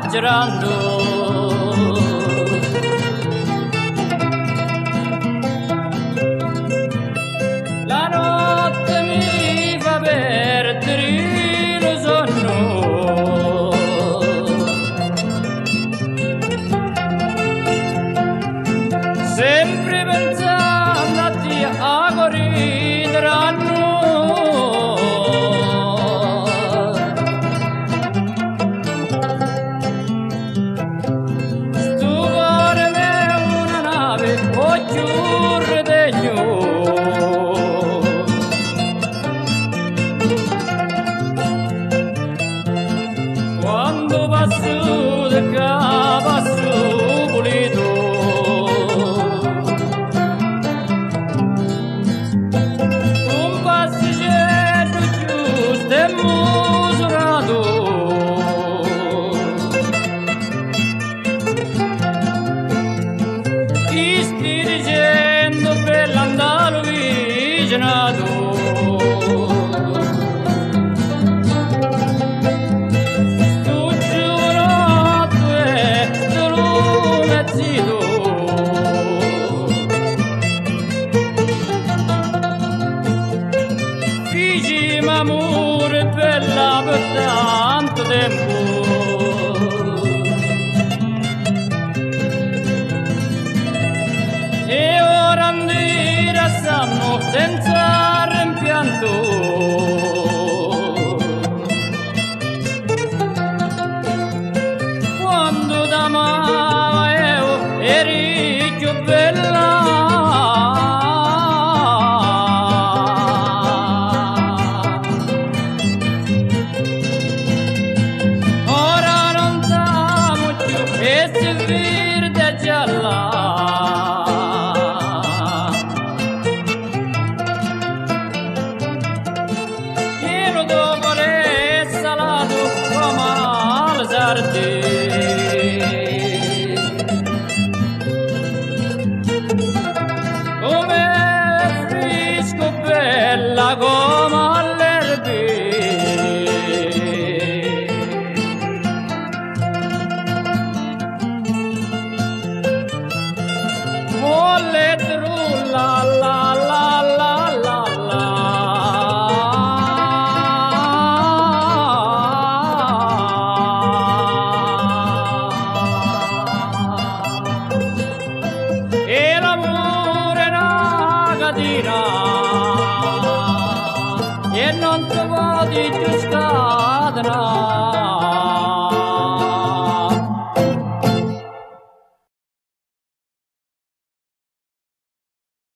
girando. La notte mi fa perdere il sonno, sempre pensando a te a corridranno. Sto cuore è una nave, occhio redegno, quando passo da qua passo pulito, un passeggero giusto e misurato, ti stai dicendo bella andare vicinato. Figli amore bella per tanto tempo, e ora andare stanno senza rimpianto. Quando t'amavo io eri più bella, ora non t'amo più e sei verde e gialla. Pieno d'ovale e salato come le sardine, come fresco bella come l'erbe. Molle trulla la la la la la, e l'amore è una catena e non si può più scatenare.